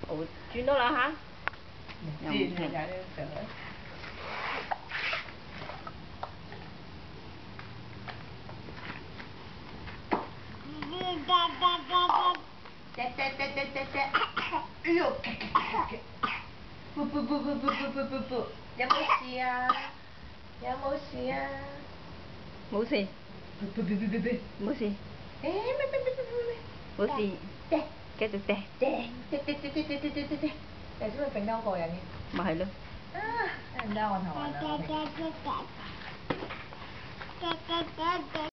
Ủa, chuyến đó là hả? Chuyện này là sợ.有冇事啊？有冇事啊？冇事，冇事，冇事，繼續掟，你知唔知揈得好過癮嘅？咪係咯。啊，真係唔得我頭暈啊！